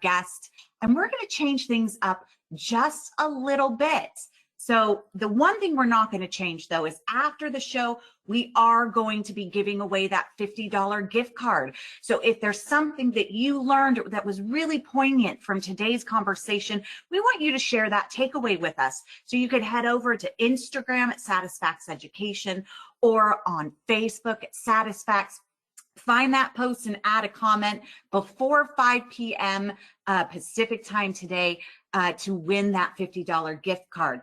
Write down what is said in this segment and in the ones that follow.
guest, and we're going to change things up just a little bit. So the one thing we're not going to change, though, is after the show, we are going to be giving away that $50 gift card. So if there's something that you learned that was really poignant from today's conversation, we want you to share that takeaway with us. So you could head over to Instagram at Satisfax Education or on Facebook at Satisfax. Find that post and add a comment before 5 p.m. Pacific time today to win that $50 gift card.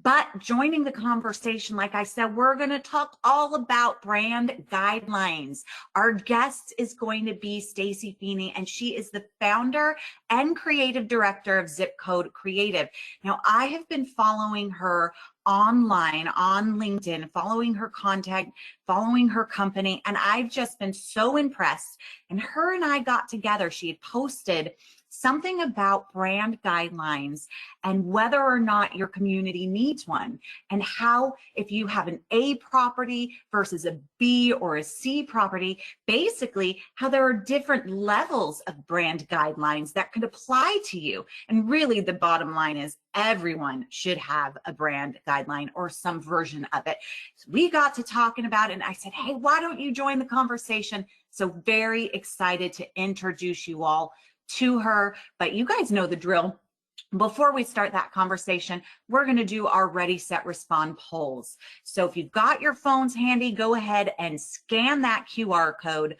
But joining the conversation, like I said, we're going to talk all about brand guidelines. Our guest is going to be Stacey Feeney, and she is the founder and creative director of Zipcode Creative. Now, I have been following her online on LinkedIn, following her content, following her company, and I've just been so impressed. And her and I got together. She had posted something about brand guidelines and whether or not your community needs one, and how if you have an A property versus a B or a C property, basically how there are different levels of brand guidelines that could apply to you. And really the bottom line is everyone should have a brand guideline or some version of it. So we got to talking about it, and I said, hey, why don't you join the conversation? So very excited to introduce you all to her, but you guys know the drill. Before we start that conversation, we're going to do our Ready, Set, Respond polls. So if you've got your phones handy, go ahead and scan that QR code,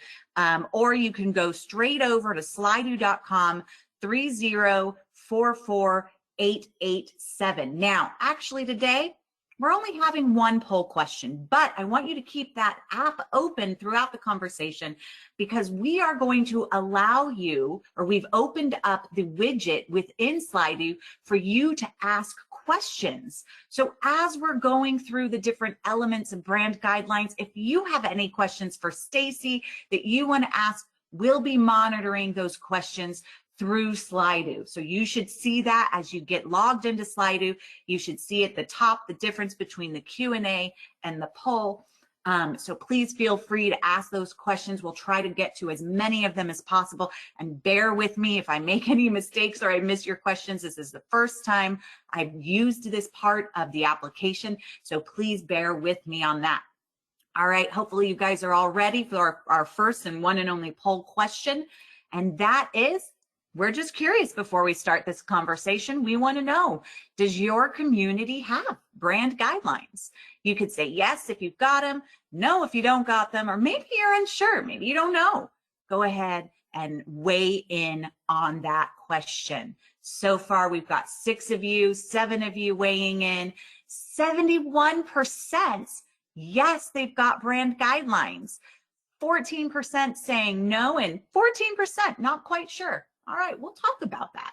or you can go straight over to slido.com 3044887. Now, actually today, we're only having one poll question, but I want you to keep that app open throughout the conversation, because we are going to allow you, or we've opened up the widget within Slido for you to ask questions. So as we're going through the different elements of brand guidelines, if you have any questions for Stacey that you want to ask, we'll be monitoring those questions through Slido. So you should see that as you get logged into Slido. You should see at the top the difference between the Q&A and the poll. So please feel free to ask those questions. We'll try to get to as many of them as possible. And bear with me if I make any mistakes or I miss your questions. This is the first time I've used this part of the application, so please bear with me on that. All right, hopefully you guys are all ready for our first and one and only poll question. And that is, we're just curious before we start this conversation. We want to know, does your community have brand guidelines? You could say yes if you've got them, no if you don't got them, or maybe you're unsure, maybe you don't know. Go ahead and weigh in on that question. So far, we've got 6 of you, 7 of you weighing in. 71%, yes, they've got brand guidelines. 14% saying no, and 14% not quite sure. All right, we'll talk about that.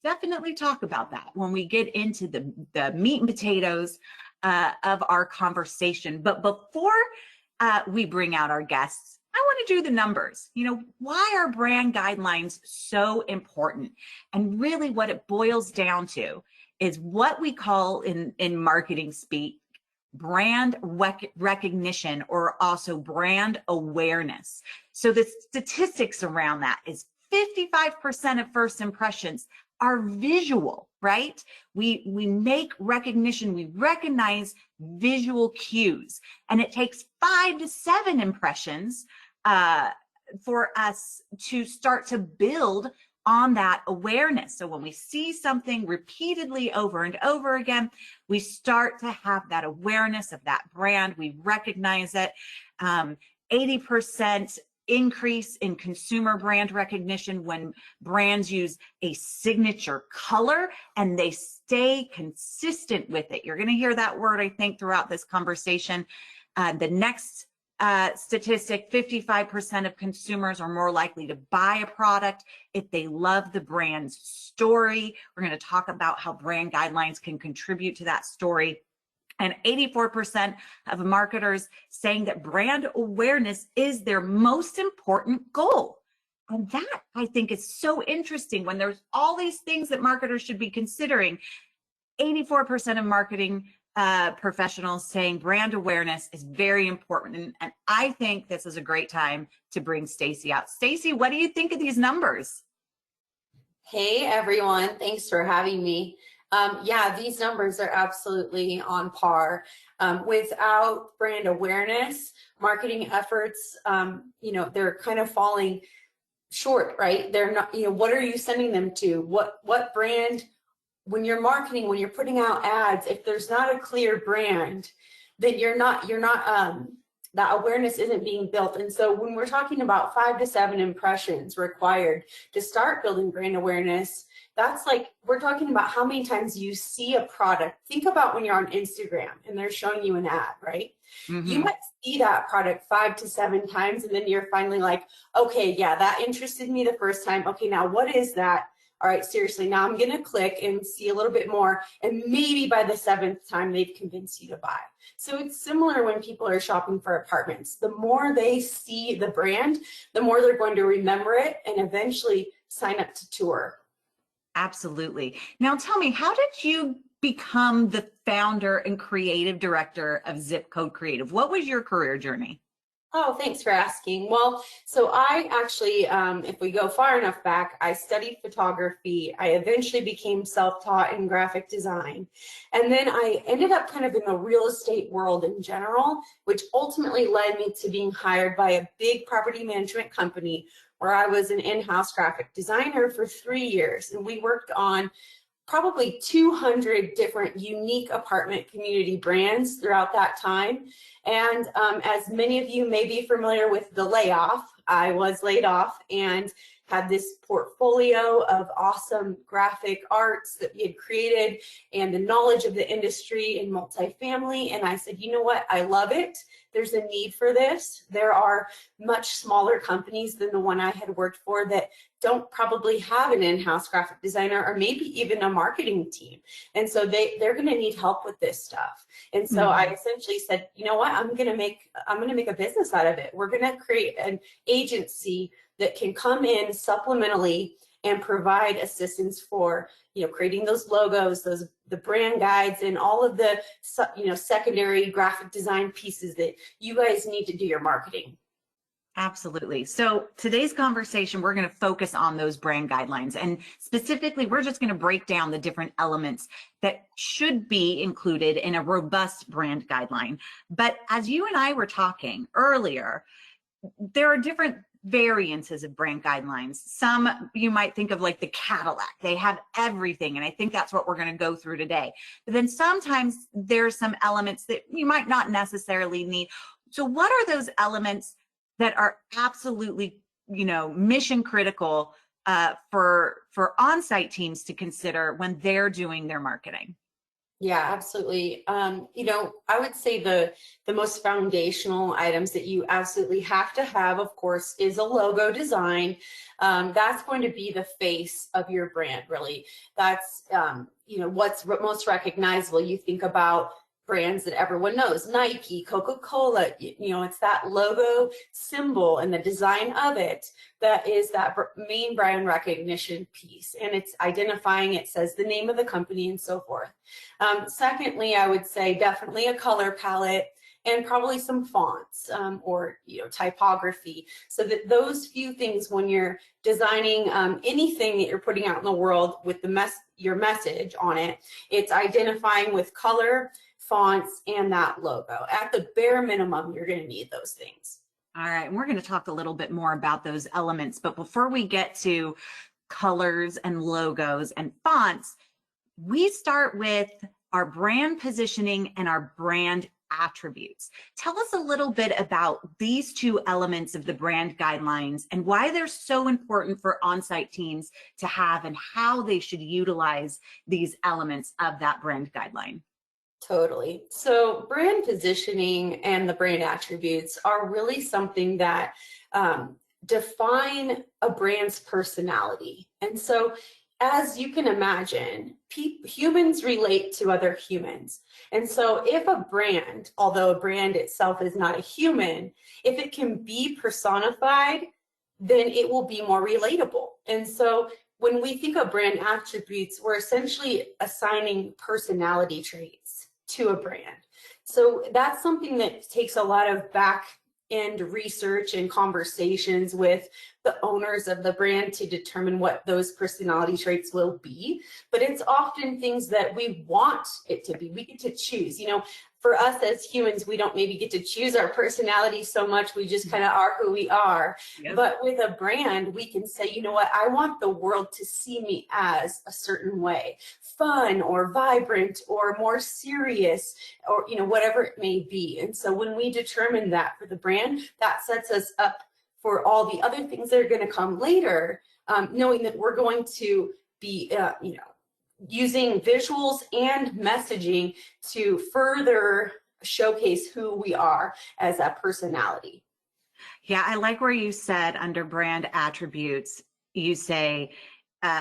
Definitely talk about that when we get into the meat and potatoes of our conversation. But before we bring out our guests, I want to do the numbers. You know, why are brand guidelines so important? And really what it boils down to is what we call in marketing speak, brand recognition, or also brand awareness. So the statistics around that is 55% of first impressions are visual, right? We make recognition, we recognize visual cues, and it takes 5 to 7 impressions for us to start to build on that awareness. So when we see something repeatedly over and over again, we start to have that awareness of that brand. We recognize it. 80% increase in consumer brand recognition when brands use a signature color and they stay consistent with it. You're going to hear that word, I think, throughout this conversation. The next statistic, 55% of consumers are more likely to buy a product if they love the brand's story. We're going to talk about how brand guidelines can contribute to that story. And 84% of marketers saying that brand awareness is their most important goal. And that, I think, is so interesting when there's all these things that marketers should be considering. 84% of marketing professionals saying brand awareness is very important. And I think this is a great time to bring Stacey out. Stacey, what do you think of these numbers? Hey everyone, thanks for having me. Yeah, these numbers are absolutely on par. Without brand awareness, marketing efforts, they're kind of falling short, right? They're not, what are you sending them to? What brand, when you're marketing, when you're putting out ads, if there's not a clear brand, then that awareness isn't being built. And so when we're talking about 5 to 7 impressions required to start building brand awareness, that's like, we're talking about how many times you see a product. Think about when you're on Instagram and they're showing you an ad, right? You might see that product 5 to 7 times, and then you're finally like, okay, yeah, that interested me the first time. Okay, now what is that? All right, seriously, now I'm gonna click and see a little bit more, and maybe by the 7th time they've convinced you to buy. So it's similar when people are shopping for apartments. The more they see the brand, the more they're going to remember it and eventually sign up to tour. Absolutely. Now tell me, how did you become the founder and creative director of Zipcode Creative? What was your career journey? Oh, thanks for asking. Well, so I actually, if we go far enough back, I studied photography. I eventually became self-taught in graphic design. And then I ended up kind of in the real estate world in general, which ultimately led me to being hired by a big property management company where I was an in-house graphic designer for 3 years. And we worked on probably 200 different unique apartment community brands throughout that time. And as many of you may be familiar with the layoff, I was laid off and had this portfolio of awesome graphic arts that we had created and the knowledge of the industry in multifamily. And I said, you know what, I love it. There's a need for this. There are much smaller companies than the one I had worked for that don't probably have an in-house graphic designer or maybe even a marketing team. And so they're going to need help with this stuff. And so I essentially said, you know what, I'm going to make a business out of it. We're going to create an agency that can come in supplementally and provide assistance for, creating those logos, the brand guides, and all of the, secondary graphic design pieces that you guys need to do your marketing. Absolutely. So today's conversation, we're going to focus on those brand guidelines. And specifically, we're just going to break down the different elements that should be included in a robust brand guideline. But as you and I were talking earlier, there are different variances of brand guidelines. Some you might think of like the Cadillac. They have everything. And I think that's what we're going to go through today. But then sometimes there's some elements that you might not necessarily need. So what are those elements that are absolutely, mission critical for on-site teams to consider when they're doing their marketing? Yeah, absolutely. I would say the most foundational items that you absolutely have to have, of course, is a logo design. That's going to be the face of your brand, really. That's, what's most recognizable. You think about brands that everyone knows, Nike, Coca-Cola, it's that logo symbol and the design of it that is that main brand recognition piece. And it's identifying, it says the name of the company and so forth. Secondly, I would say definitely a color palette and probably some fonts or typography, so that those few things, when you're designing anything that you're putting out in the world with your message on it, it's identifying with color, fonts, and that logo. At the bare minimum, you're going to need those things. All right, and we're going to talk a little bit more about those elements, but before we get to colors and logos and fonts, we start with our brand positioning and our brand attributes. Tell us a little bit about these two elements of the brand guidelines and why they're so important for on-site teams to have and how they should utilize these elements of that brand guideline. Totally. So brand positioning and the brand attributes are really something that define a brand's personality. And so, as you can imagine, humans relate to other humans. And so if a brand, although a brand itself is not a human, if it can be personified, then it will be more relatable. And so when we think of brand attributes, we're essentially assigning personality traits to a brand. So that's something that takes a lot of back end research and conversations with the owners of the brand to determine what those personality traits will be, but it's often things that we want it to be. We get to choose. You know, for us as humans, we don't maybe get to choose our personality so much. We just kind of are who we are. Yep. But with a brand, we can say, you know what, I want the world to see me as a certain way, fun or vibrant or more serious, or, you know, whatever it may be. And so when we determine that for the brand, that sets us up for all the other things that are going to come later, knowing that we're going to be, you know, using visuals and messaging to further showcase who we are as a personality. Yeah, I like where you said under brand attributes, you say,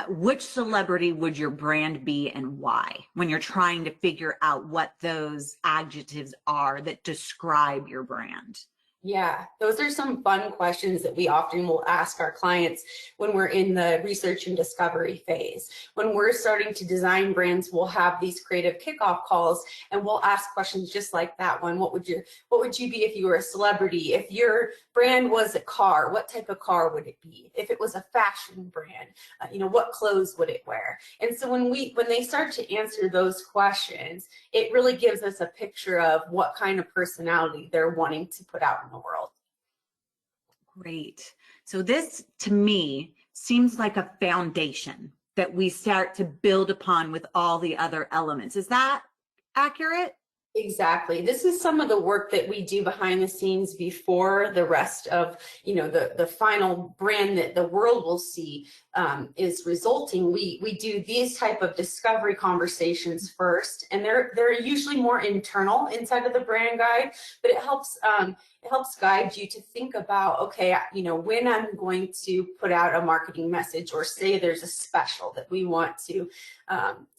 which celebrity would your brand be and why, when you're trying to figure out what those adjectives are that describe your brand. Yeah, those are some fun questions that we often will ask our clients when we're in the research and discovery phase. When we're starting to design brands, we'll have these creative kickoff calls and we'll ask questions just like that one. What would you be if you were a celebrity? If your brand was a car, what type of car would it be? If it was a fashion brand, you know, what clothes would it wear? And so when they start to answer those questions, it really gives us a picture of what kind of personality they're wanting to put out in the world. Great. So this, to me, seems like a foundation that we start to build upon with all the other elements. Is that accurate? Exactly. This is some of the work that we do behind the scenes before the rest of, you know, the final brand that the world will see is resulting. We do these type of discovery conversations first, and they're usually more internal inside of the brand guide, but it helps guide you to think about, okay, you know, when I'm going to put out a marketing message or say there's a special that we want to,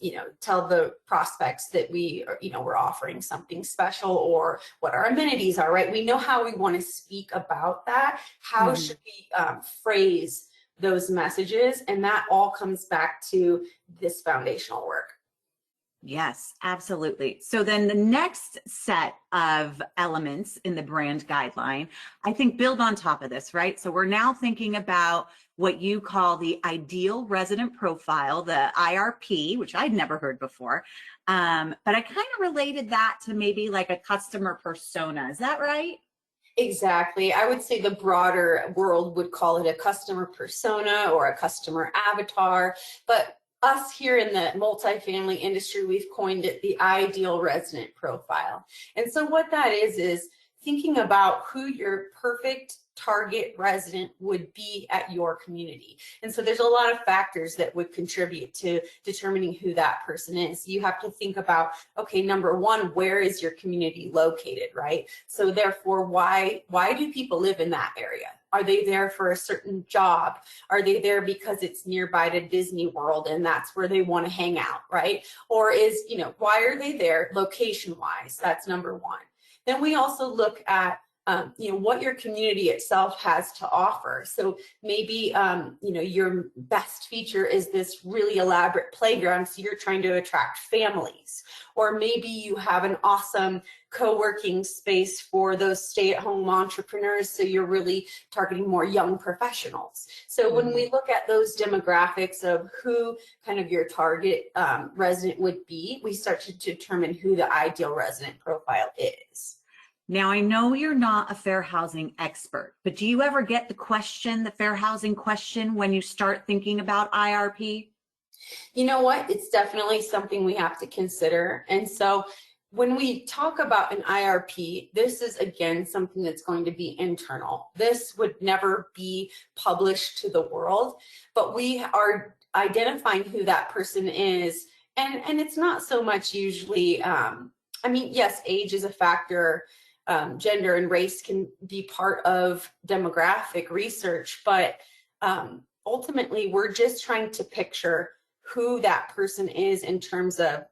you know, tell the prospects that we are, you know, we're offering something special, or what our amenities are, right? We know how we want to speak about that. How should we phrase those messages? And that all comes back to this foundational work. Yes, absolutely. So then the next set of elements in the brand guideline, I think, build on top of this, right? So we're now thinking about what you call the ideal resident profile, the IRP, which I'd never heard before. But I kind of related that to maybe like a customer persona. Is that right? Exactly. I would say the broader world would call it a customer persona or a customer avatar, but us here in the multifamily industry, we've coined it the ideal resident profile. And so what that is thinking about who your perfect target resident would be at your community. And so there's a lot of factors that would contribute to determining who that person is. You have to think about, okay, number one, where is your community located, right? So therefore, why do people live in that area? Are they there for a certain job? Are they there because it's nearby to Disney World and that's where they want to hang out, right? Or is, you know, why are they there location-wise? That's number one. Then we also look at you know, what your community itself has to offer. So maybe, you know, your best feature is this really elaborate playground, so you're trying to attract families. Or maybe you have an awesome co-working space for those stay-at-home entrepreneurs, so you're really targeting more young professionals. So when we look at those demographics of who kind of your target resident would be, we start to determine who the ideal resident profile is. Now, I know you're not a fair housing expert, but do you ever get the fair housing question, when you start thinking about IRP? You know what? It's definitely something we have to consider. And so when we talk about an IRP, this is, again, something that's going to be internal. This would never be published to the world, but we are identifying who that person is. And it's not so much usually, I mean, yes, age is a factor. Gender and race can be part of demographic research, but ultimately we're just trying to picture who that person is in terms of,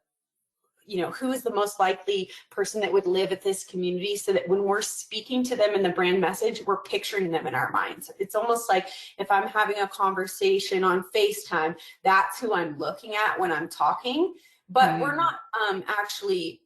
you know, who is the most likely person that would live at this community, so that when we're speaking to them in the brand message, we're picturing them in our minds. It's almost like if I'm having a conversation on FaceTime, that's who I'm looking at when I'm talking, but we're not actually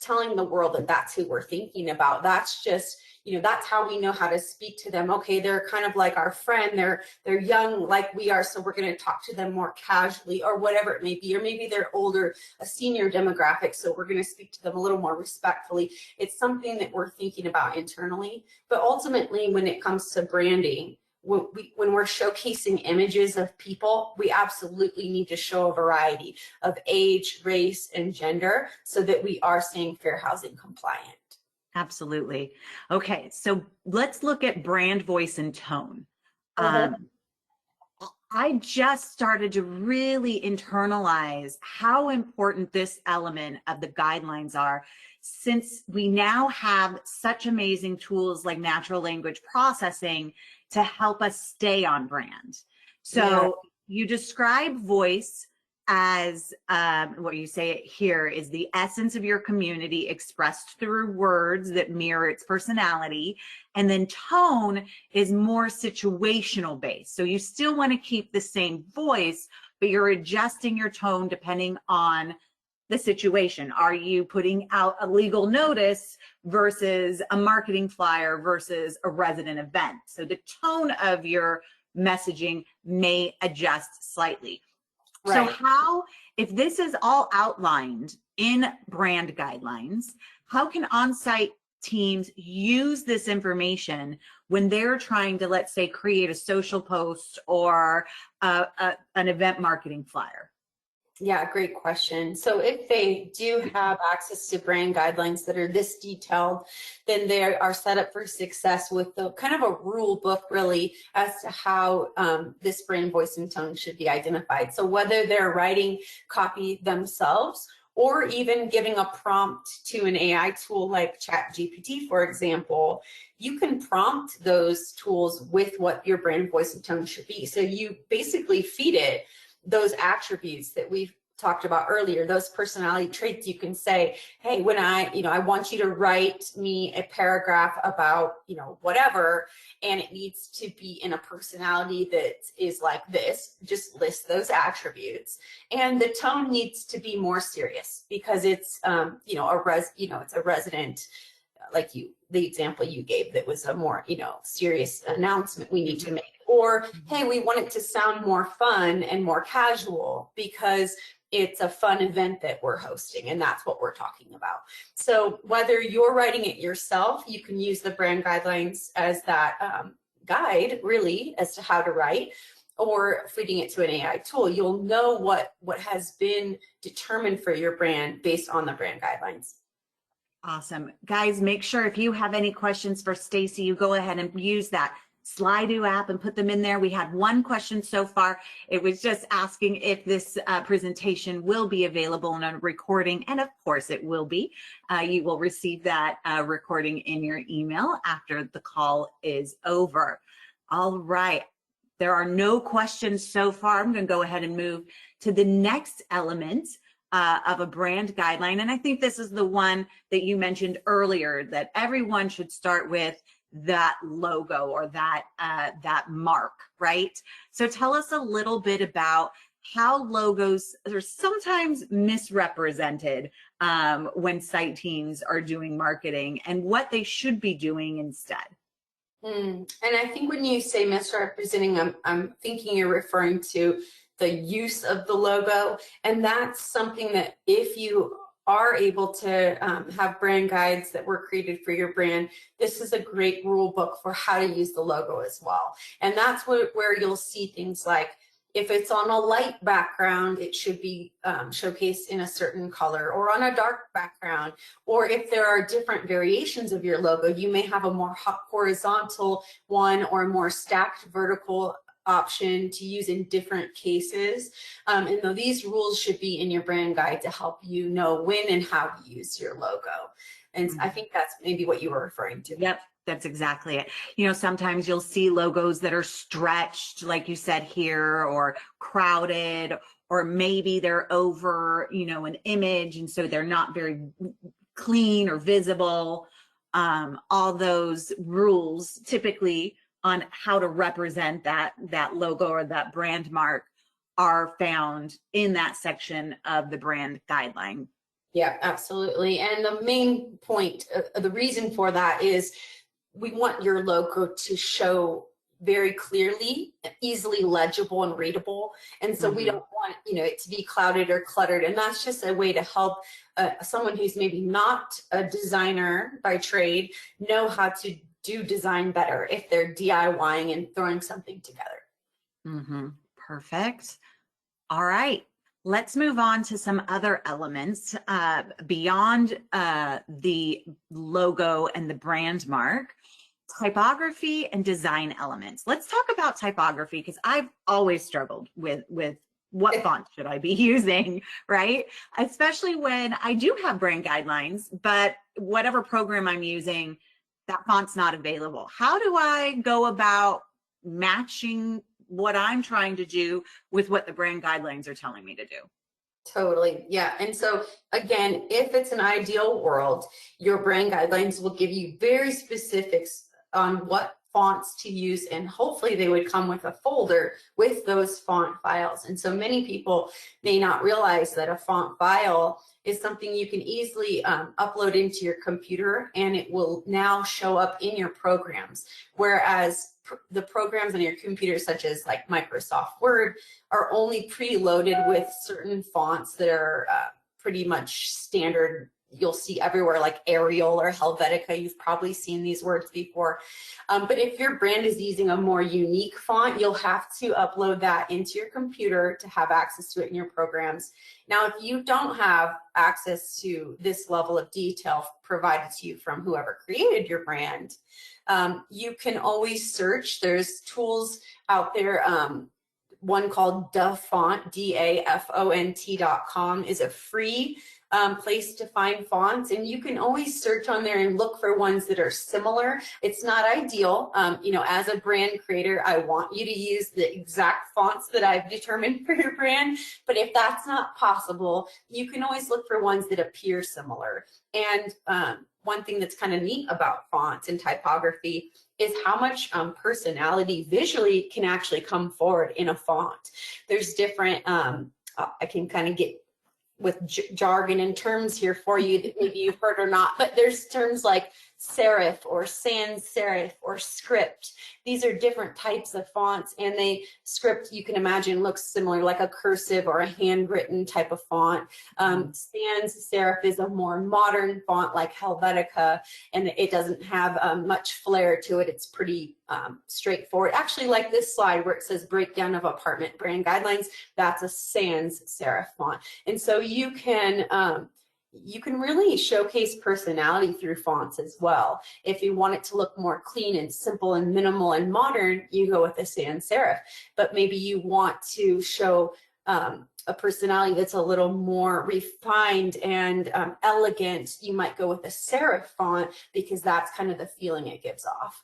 telling the world that that's who we're thinking about. That's just, that's how we know how to speak to them. Okay, they're kind of like our friend. They're young like we are, so we're going to talk to them more casually, or whatever it may be. Or maybe they're older, a senior demographic, so we're going to speak to them a little more respectfully. It's something that we're thinking about internally. But ultimately, when it comes to branding, when we're showcasing images of people, we absolutely need to show a variety of age, race, and gender so that we are staying fair housing compliant. Absolutely. Okay, so let's look at brand voice and tone. I just started to really internalize how important this element of the guidelines are, since we now have such amazing tools like natural language processing to help us stay on brand. So you describe voice as what you say it here is the essence of your community expressed through words that mirror its personality. And then tone is more situational based. So you still want to keep the same voice, but you're adjusting your tone depending on the situation. Are you putting out a legal notice versus a marketing flyer versus a resident event? So the tone of your messaging may adjust slightly. Right. So how, if this is all outlined in brand guidelines, how can on-site teams use this information when they're trying to, let's say, create a social post or an event marketing flyer? Yeah, great question. So if they do have access to brand guidelines that are this detailed, then they are set up for success with the kind of a rule book really as to how this brand voice and tone should be identified. So whether they're writing copy themselves or even giving a prompt to an AI tool like ChatGPT, for example, you can prompt those tools with what your brand voice and tone should be. So you basically feed it those attributes that we've talked about earlier, those personality traits. You can say, hey, when I want you to write me a paragraph about, whatever, and it needs to be in a personality that is like this, just list those attributes. And the tone needs to be more serious because it's, it's a resident, like the example you gave, that was a more, serious announcement we need to make. Or, hey, we want it to sound more fun and more casual because it's a fun event that we're hosting, and that's what we're talking about. So whether you're writing it yourself, you can use the brand guidelines as that guide, really, as to how to write, or feeding it to an AI tool. You'll know what has been determined for your brand based on the brand guidelines. Awesome. Guys, make sure if you have any questions for Stacey, you go ahead and use that Slido app and put them in there. We had one question so far. It was just asking if this presentation will be available on a recording, and of course it will be. You will receive that recording in your email after the call is over. All right. There are no questions so far. I'm going to go ahead and move to the next element of a brand guideline. And I think this is the one that you mentioned earlier, that everyone should start with that logo or that mark, right? So tell us a little bit about how logos are sometimes misrepresented when site teams are doing marketing, and what they should be doing instead. And I think when you say misrepresenting, I'm thinking you're referring to the use of the logo. And that's something that if you are able to have brand guides that were created for your brand, this is a great rule book for how to use the logo as well. And that's where you'll see things like, if it's on a light background, it should be showcased in a certain color, or on a dark background. Or if there are different variations of your logo, you may have a more horizontal one or a more stacked vertical option to use in different cases. And though these rules should be in your brand guide to help you know when and how to use your logo. And I think that's maybe what you were referring to. Yep. That's exactly it. Sometimes you'll see logos that are stretched, like you said here, or crowded, or maybe they're over, an image, and so they're not very clean or visible. All those rules typically on how to represent that logo or that brand mark are found in that section of the brand guideline. Yeah, absolutely. And the main point, the reason for that is we want your logo to show very clearly, easily legible and readable. And so we don't want, it to be clouded or cluttered. And that's just a way to help someone who's maybe not a designer by trade know how to do design better if they're DIYing and throwing something together. Perfect. All right. Let's move on to some other elements beyond the logo and the brand mark. Typography and design elements. Let's talk about typography, because I've always struggled with what font should I be using, right? Especially when I do have brand guidelines, but whatever program I'm using, that font's not available. How do I go about matching what I'm trying to do with what the brand guidelines are telling me to do? Totally. Yeah. And so again, if it's an ideal world, your brand guidelines will give you very specifics on what fonts to use, and hopefully they would come with a folder with those font files. And so many people may not realize that a font file is something you can easily upload into your computer, and it will now show up in your programs. Whereas the programs on your computer, such as like Microsoft Word, are only preloaded with certain fonts that are pretty much standard. You'll see everywhere, like Arial or Helvetica. You've probably seen these words before. But if your brand is using a more unique font, you'll have to upload that into your computer to have access to it in your programs. Now, if you don't have access to this level of detail provided to you from whoever created your brand, you can always search. There's tools out there. One called DaFont, DAFONT.com, is a free place to find fonts, and you can always search on there and look for ones that are similar. It's not ideal. As a brand creator, I want you to use the exact fonts that I've determined for your brand, but if that's not possible, you can always look for ones that appear similar. And one thing that's kind of neat about fonts and typography is how much personality visually can actually come forward in a font. There's different, I can kind of get with jargon and terms here for you that maybe you've heard or not, but there's terms like serif or sans serif or script. These are different types of fonts, and script, you can imagine, looks similar, like a cursive or a handwritten type of font. Sans serif is a more modern font like Helvetica, and it doesn't have much flair to it. It's pretty straightforward. Actually, like this slide where it says breakdown of apartment brand guidelines, that's a sans serif font. And so you can really showcase personality through fonts as well. If you want it to look more clean and simple and minimal and modern, you go with a sans serif. But maybe you want to show a personality that's a little more refined and elegant, you might go with a serif font, because that's kind of the feeling it gives off.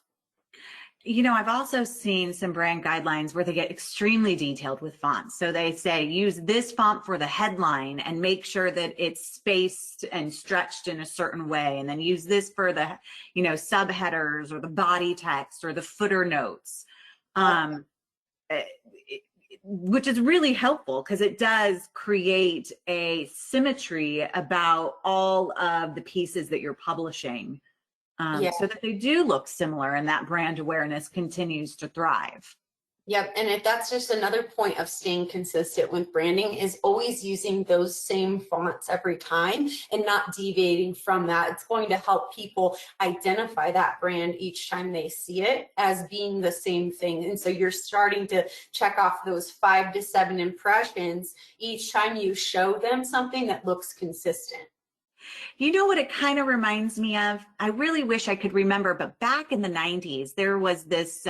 I've also seen some brand guidelines where they get extremely detailed with fonts. So they say, use this font for the headline and make sure that it's spaced and stretched in a certain way. And then use this for the, subheaders or the body text or the footer notes, which is really helpful because it does create a symmetry about all of the pieces that you're publishing. So that they do look similar and that brand awareness continues to thrive. Yep, and that's just another point of staying consistent with branding, is always using those same fonts every time and not deviating from that. It's going to help people identify that brand each time they see it as being the same thing. And so you're starting to check off those 5 to 7 impressions each time you show them something that looks consistent. You know what it kind of reminds me of? I really wish I could remember, but back in the 90s, there was this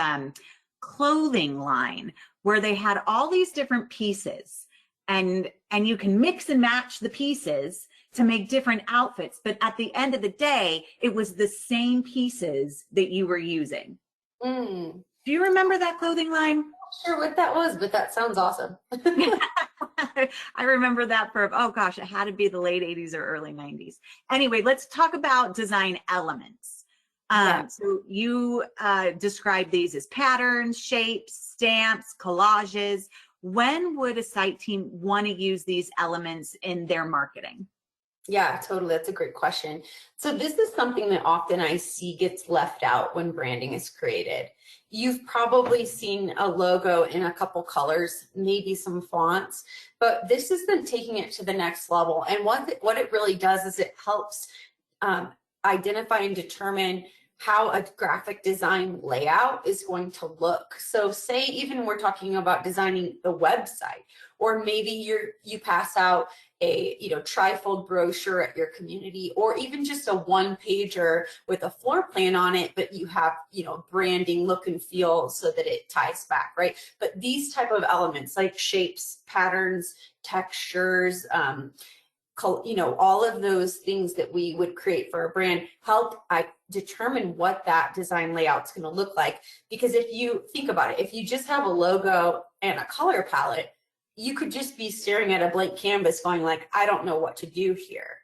clothing line where they had all these different pieces, and you can mix and match the pieces to make different outfits. But at the end of the day, it was the same pieces that you were using. Do you remember that clothing line? Not sure what that was, but that sounds awesome. I remember that for, oh gosh, it had to be the late 80s or early 90s. Anyway, let's talk about design elements. So you describe these as patterns, shapes, stamps, collages. When would a site team want to use these elements in their marketing? Yeah, totally. That's a great question. So this is something that often I see gets left out when branding is created. You've probably seen a logo in a couple colors, maybe some fonts, but this is then taking it to the next level. And what it really does is it helps um, identify and determine how a graphic design layout is going to look. So say even we're talking about designing the website, or maybe you pass out a trifold brochure at your community, or even just a one pager with a floor plan on it, but you have branding look and feel so that it ties back, right? But these type of elements like shapes, patterns, textures, all of those things that we would create for a brand help determine what that design layout's going to look like. Because if you think about it, if you just have a logo and a color palette, you could just be staring at a blank canvas going like, I don't know what to do here.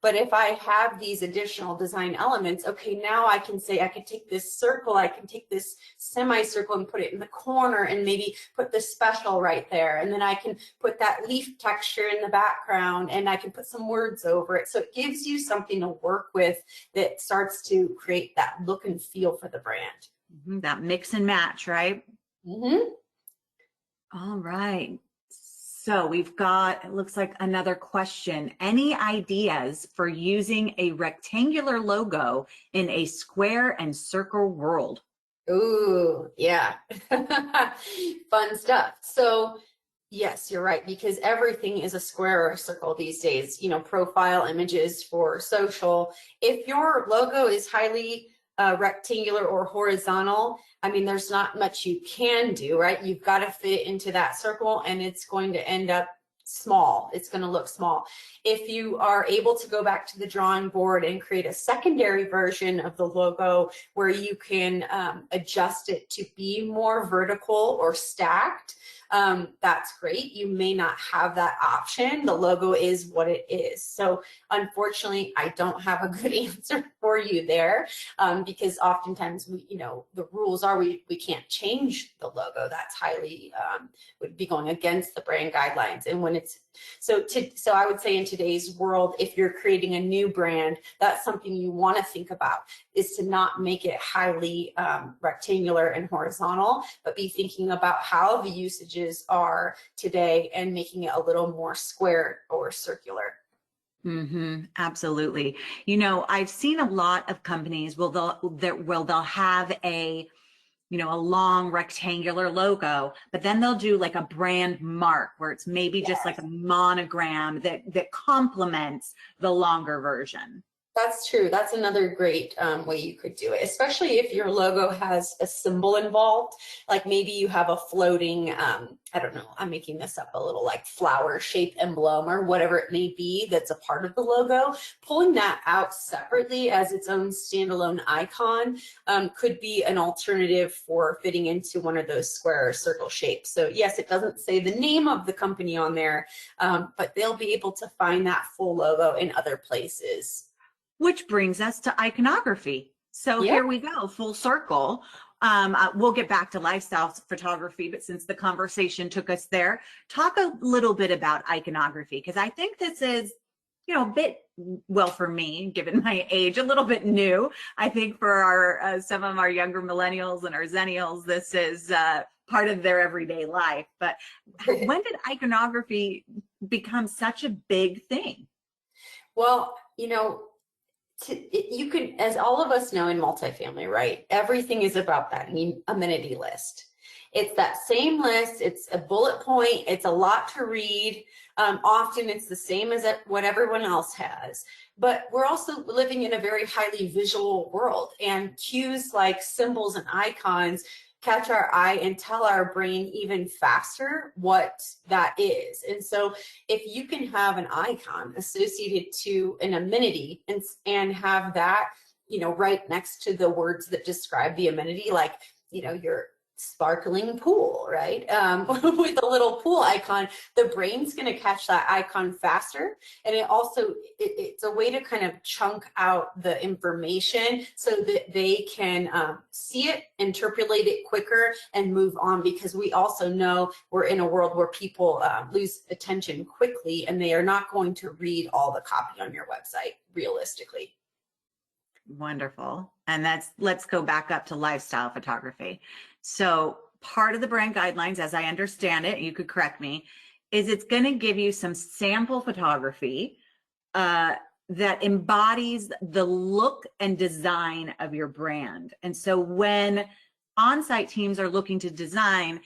But if I have these additional design elements, okay, now I can say I can take this circle, I can take this semicircle and put it in the corner and maybe put the special right there. And then I can put that leaf texture in the background and I can put some words over it. So it gives you something to work with that starts to create that look and feel for the brand. That mix and match, right? Mm-hmm. All right. So we've got, it looks like another question. Any ideas for using a rectangular logo in a square and circle world? Ooh, yeah. Fun stuff. So yes, you're right, because everything is a square or a circle these days, profile images for social. If your logo is highly rectangular or horizontal, I mean, there's not much you can do, right? You've got to fit into that circle and it's going to end up small. It's going to look small. If you are able to go back to the drawing board and create a secondary version of the logo where you can adjust it to be more vertical or stacked, that's great. You may not have that option. The logo is what it is. So unfortunately, I don't have a good answer for you there, because oftentimes the rules are we can't change the logo. That's highly would be going against the brand guidelines. And when it's so I would say in today's world, if you're creating a new brand, that's something you want to think about, is to not make it highly rectangular and horizontal, but be thinking about how the usages are today and making it a little more square or circular. Absolutely. I've seen a lot of companies they'll have a long rectangular logo, but then they'll do like a brand mark where it's maybe just like a monogram that complements the longer version. That's true. That's another great way you could do it, especially if your logo has a symbol involved. Like maybe you have a floating, I don't know, I'm making this up, a little like flower shaped emblem or whatever it may be that's a part of the logo. Pulling that out separately as its own standalone icon could be an alternative for fitting into one of those square or circle shapes. So yes, it doesn't say the name of the company on there, but they'll be able to find that full logo in other places. Which brings us to iconography. So Here we go, full circle. We'll get back to lifestyle photography, but since the conversation took us there, talk a little bit about iconography, because I think this is, a bit, well, for me, given my age, a little bit new. I think for our some of our younger millennials and our zennials, this is part of their everyday life. But when did iconography become such a big thing? Well, you can, as all of us know in multifamily, right? Everything is about that amenity list. It's that same list. It's a bullet point. It's a lot to read. Often it's the same as what everyone else has. But we're also living in a very highly visual world, and cues like symbols and icons catch our eye and tell our brain even faster what that is. And so if you can have an icon associated to an amenity and have that, right next to the words that describe the amenity, like, your sparkling pool, right? With a little pool icon, the brain's going to catch that icon faster. And it also, it's a way to kind of chunk out the information so that they can see it, interpolate it quicker, and move on, because we also know we're in a world where people lose attention quickly, and they are not going to read all the copy on your website realistically. Wonderful. And let's go back up to lifestyle photography. So part of the brand guidelines, as I understand it, you could correct me, is it's going to give you some sample photography that embodies the look and design of your brand. And so when on-site teams are looking to design,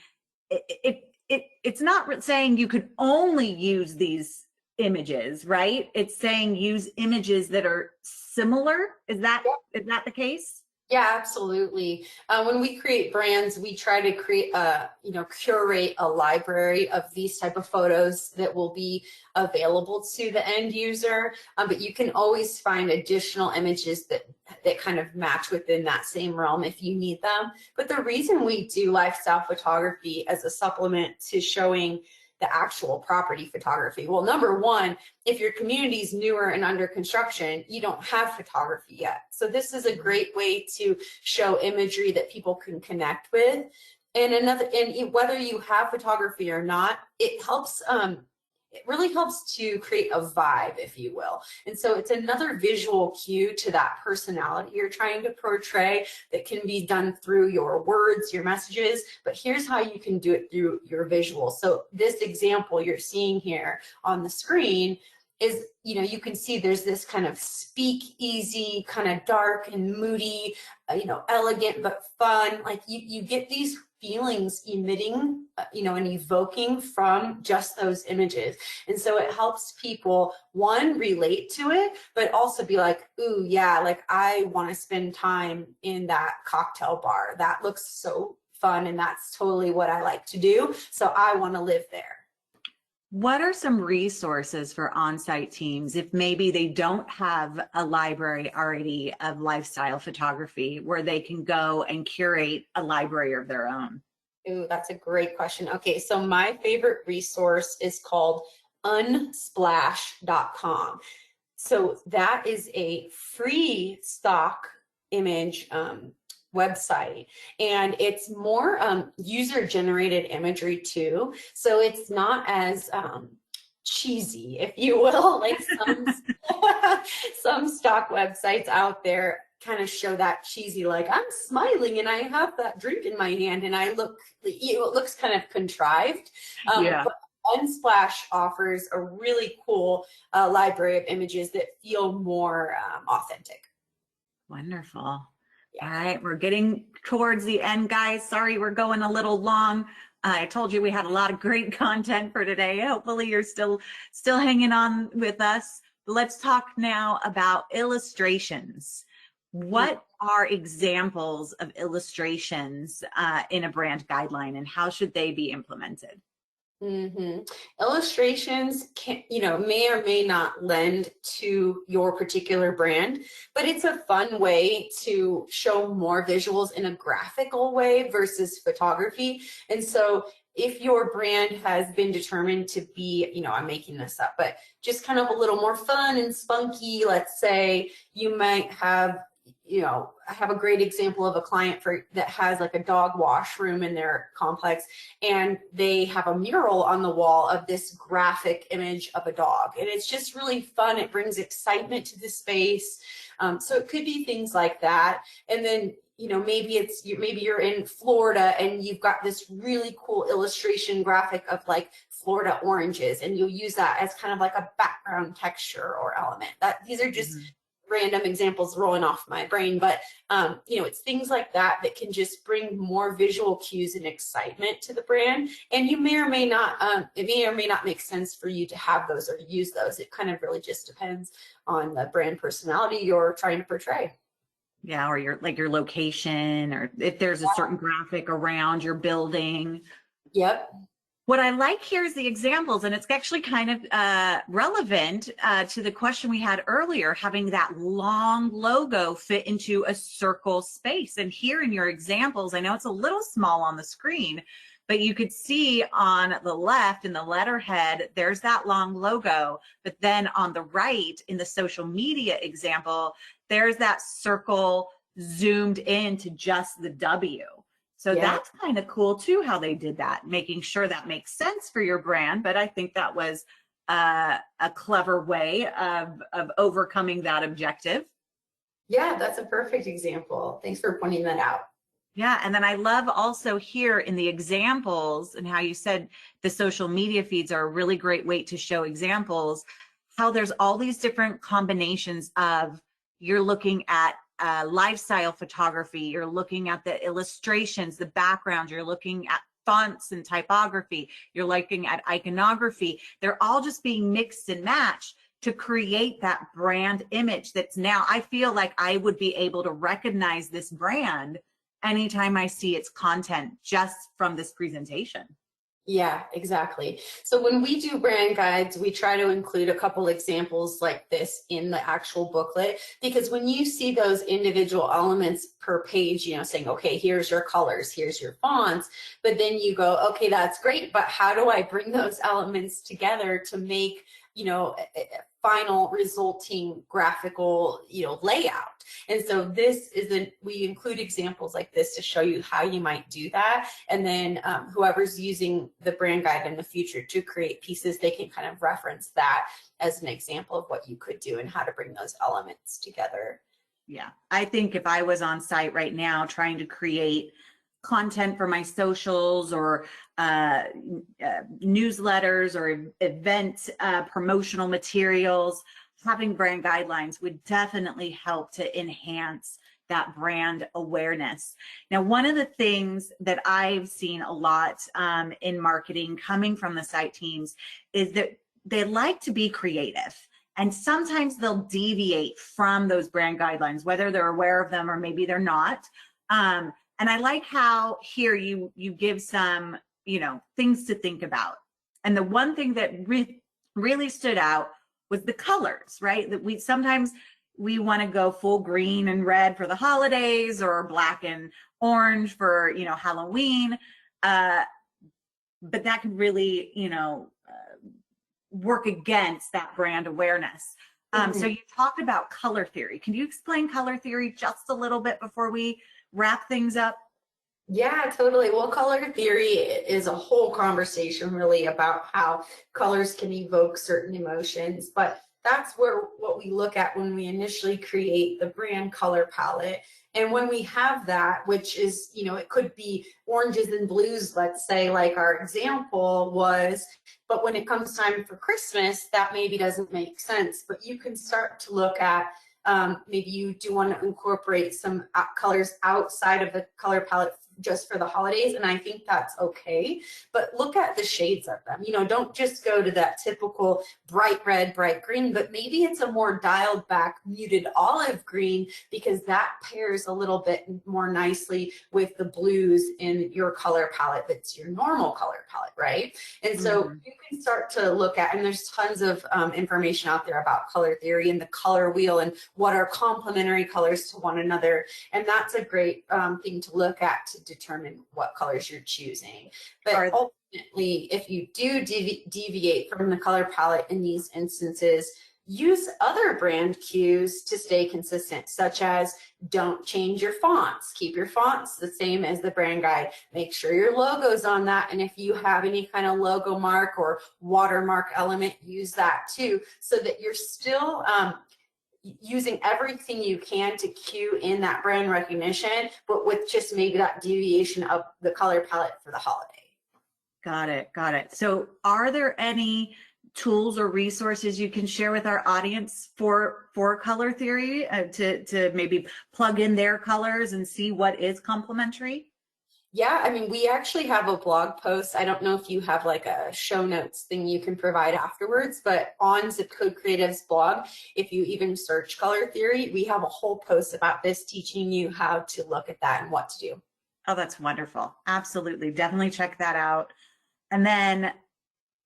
it's not saying you could only use these images, right? It's saying use images that are similar. Is that the case? Yeah, absolutely. When we create brands, we try to create curate a library of these type of photos that will be available to the end user. But you can always find additional images that kind of match within that same realm if you need them. But the reason we do lifestyle photography as a supplement to showing the actual property photography. Well, number one, if your community is newer and under construction, you don't have photography yet. So this is a great way to show imagery that people can connect with. And whether you have photography or not, it helps, it really helps to create a vibe, if you will. And so it's another visual cue to that personality you're trying to portray that can be done through your words, your messages, but here's how you can do it through your visuals. So this example you're seeing here on the screen is, you can see there's this kind of speakeasy, kind of dark and moody, elegant but fun. Like you get these feelings emitting, and evoking from just those images. And so it helps people, one, relate to it, but also be like, ooh, yeah, like I want to spend time in that cocktail bar. That looks so fun, and that's totally what I like to do. So I want to live there. What are some resources for on-site teams if maybe they don't have a library already of lifestyle photography where they can go and curate a library of their own? Ooh, that's a great question. Okay, so my favorite resource is called unsplash.com. So that is a free stock image website, and it's more user-generated imagery too. So it's not as cheesy, if you will, like some stock websites out there kind of show that cheesy, like I'm smiling and I have that drink in my hand and it looks kind of contrived. But Unsplash offers a really cool library of images that feel more authentic. Wonderful. Yeah. All right, we're getting towards the end, guys. Sorry, we're going a little long. I told you we had a lot of great content for today. Hopefully you're still hanging on with us. Let's talk now about illustrations. What are examples of illustrations in a brand guideline, and how should they be implemented? Illustrations may or may not lend to your particular brand, but it's a fun way to show more visuals in a graphical way versus photography. And so if your brand has been determined to be, I'm making this up, but just kind of a little more fun and spunky, let's say you might have, I have a great example of a client that has like a dog washroom in their complex, and they have a mural on the wall of this graphic image of a dog, and it's just really fun. It brings excitement to the space. So it could be things like that. And then maybe you're in Florida and you've got this really cool illustration graphic of like Florida oranges, and you'll use that as kind of like a background texture or element. These are just random examples rolling off my brain, but it's things like that can just bring more visual cues and excitement to the brand. And you may or may not, it may or may not make sense for you to have those or use those. It kind of really just depends on the brand personality you're trying to portray. Yeah, or your location, or if there's a certain graphic around your building. Yep. What I like here is the examples, and it's actually kind of relevant to the question we had earlier, having that long logo fit into a circle space. And here in your examples, I know it's a little small on the screen, but you could see on the left in the letterhead, there's that long logo. But then on the right in the social media example, there's that circle zoomed in to just the W. So Yeah. that's kind of cool too, how they did that, making sure that makes sense for your brand. But I think that was a clever way of overcoming that objective. Yeah, that's a perfect example. Thanks for pointing that out. Yeah, and then I love also here in the examples and how you said the social media feeds are a really great way to show examples, how there's all these different combinations of you're looking at lifestyle photography, you're looking at the illustrations, the background, you're looking at fonts and typography, you're looking at iconography. They're all just being mixed and matched to create that brand image that's now, I feel like I would be able to recognize this brand anytime I see its content just from this presentation. Yeah, exactly. So when we do brand guides, we try to include a couple examples like this in the actual booklet, because when you see those individual elements per page, you know, saying, okay, here's your colors, here's your fonts, but then you go, okay, that's great, but how do I bring those elements together to make, you know, a final resulting graphical, you know, layout? And so this is we include examples like this to show you how you might do that. And then whoever's using the brand guide in the future to create pieces, they can kind of reference that as an example of what you could do and how to bring those elements together. Yeah, I think if I was on site right now trying to create content for my socials or newsletters or event promotional materials, having brand guidelines would definitely help to enhance that brand awareness. Now, one of the things that I've seen a lot in marketing coming from the site teams is that they like to be creative. And sometimes they'll deviate from those brand guidelines, whether they're aware of them or maybe they're not. And I like how here you give some, you know, things to think about. And the one thing that really stood out was the colors, right? That we sometimes we want to go full green and red for the holidays or black and orange for, you know, Halloween. But that could really, you know, work against that brand awareness. So you talked about color theory. Can you explain color theory just a little bit before we wrap things up? Yeah, totally. Well, color theory is a whole conversation really about how colors can evoke certain emotions, but that's what we look at when we initially create the brand color palette. And when we have that, which is, you know, it could be oranges and blues, let's say, like our example was, but when it comes time for Christmas, that maybe doesn't make sense. But you can start to look at maybe you do want to incorporate some colors outside of the color palette just for the holidays, and I think that's okay, but look at the shades of them. You know, don't just go to that typical bright red, bright green, but maybe it's a more dialed back muted olive green, because that pairs a little bit more nicely with the blues in your color palette that's your normal color palette, right? And so you can start to look at, and there's tons of information out there about color theory and the color wheel and what are complementary colors to one another, and that's a great thing to look at to determine what colors you're choosing. But ultimately, if you do deviate from the color palette in these instances, use other brand cues to stay consistent, such as don't change your fonts. Keep your fonts the same as the brand guide. Make sure your logo's on that. And if you have any kind of logo mark or watermark element, use that too, so that you're still using everything you can to cue in that brand recognition, but with just maybe that deviation of the color palette for the holiday. Got it. Got it. So are there any tools or resources you can share with our audience for color theory to maybe plug in their colors and see what is complementary? Yeah, I mean, we actually have a blog post. I don't know if you have like a show notes thing you can provide afterwards, but on Zipcode Creative's blog, if you even search color theory, we have a whole post about this, teaching you how to look at that and what to do. Oh, that's wonderful. Absolutely. Definitely check that out. And then,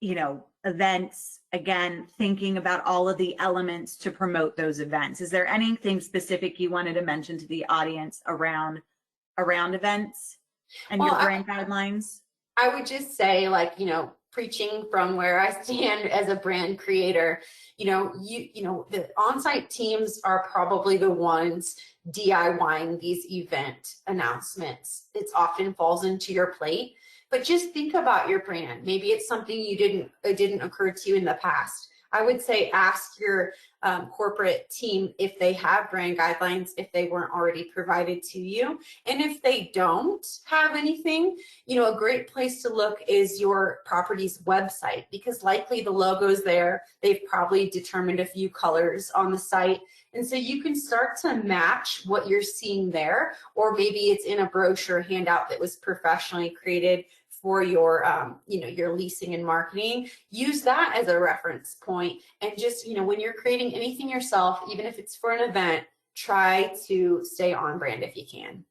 you know, events, again, thinking about all of the elements to promote those events. Is there anything specific you wanted to mention to the audience around events and your brand guidelines? I would just say, like, you know, preaching from where I stand as a brand creator, you know, the on-site teams are probably the ones DIYing these event announcements. It often falls into your plate, but just think about your brand. Maybe it's something it didn't occur to you in the past. I would say ask your corporate team if they have brand guidelines, if they weren't already provided to you. And if they don't have anything, you know, a great place to look is your property's website, because likely the logo's there. They've probably determined a few colors on the site. And so you can start to match what you're seeing there, or maybe it's in a brochure handout that was professionally created for your, you know, your leasing and marketing. Use that as a reference point, and just, you know, when you're creating anything yourself, even if it's for an event, try to stay on brand if you can.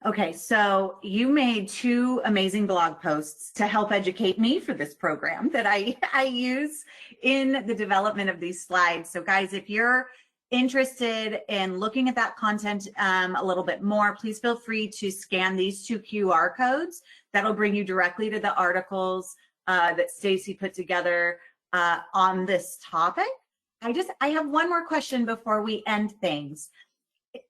Okay, so you made 2 amazing blog posts to help educate me for this program that I use in the development of these slides. So guys, if you're interested in looking at that content a little bit more, please feel free to scan these 2 QR codes. That'll bring you directly to the articles that Stacey put together on this topic. I have one more question before we end things.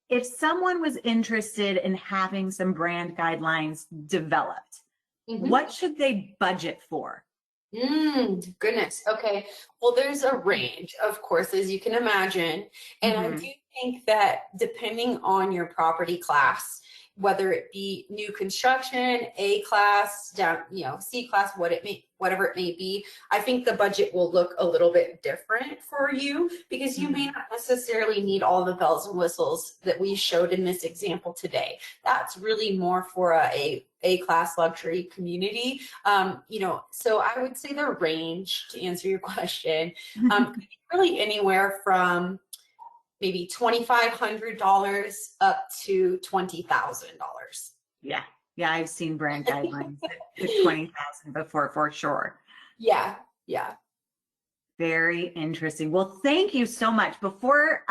If someone was interested in having some brand guidelines developed, what should they budget for? Goodness. Okay. Well, there's a range, of course, as you can imagine. And I do think that depending on your property class, whether it be new construction, A class, down, you know, C class, whatever it may be, I think the budget will look a little bit different for you, because you may not necessarily need all the bells and whistles that we showed in this example today. That's really more for a class luxury community. You know, so I would say the range, to answer your question, could be really anywhere from maybe $2,500 up to $20,000. Yeah, I've seen brand guidelines at 20,000 before, for sure. Yeah. Very interesting. Well, thank you so much. Before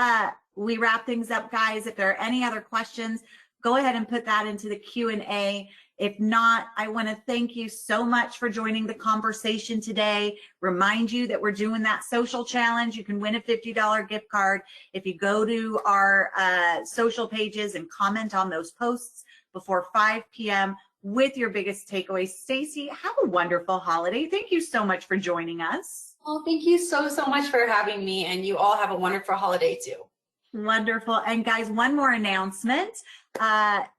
we wrap things up, guys, if there are any other questions, go ahead and put that into the Q&A. If not, I want to thank you so much for joining the conversation today. Remind you that we're doing that social challenge. You can win a $50 gift card if you go to our social pages and comment on those posts before 5 p.m. with your biggest takeaways. Stacey, have a wonderful holiday. Thank you so much for joining us. Well, thank you so much for having me, and you all have a wonderful holiday too. Wonderful. And guys, one more announcement.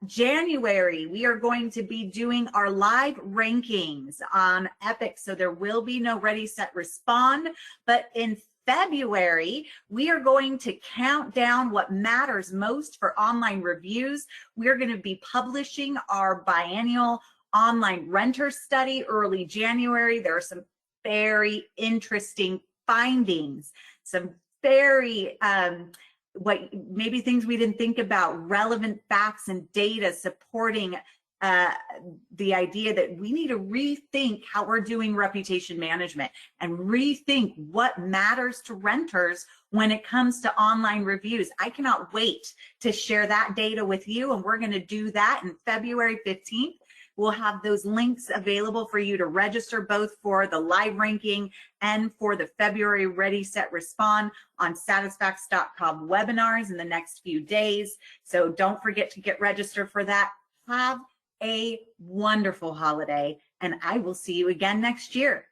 January, we are going to be doing our live rankings on Epic. So there will be no Ready, Set, Respond. But in February, we are going to count down what matters most for online reviews. We're going to be publishing our biennial online renter study early January. There are some very interesting findings, some very maybe things we didn't think about, relevant facts and data supporting the idea that we need to rethink how we're doing reputation management and rethink what matters to renters when it comes to online reviews. I cannot wait to share that data with you, and we're going to do that in February 15th. We'll have those links available for you to register, both for the live ranking and for the February Ready, Set, Respond on Satisfax.com webinars in the next few days. So don't forget to get registered for that. Have a wonderful holiday, and I will see you again next year.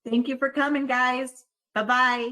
Thank you for coming, guys. Bye-bye.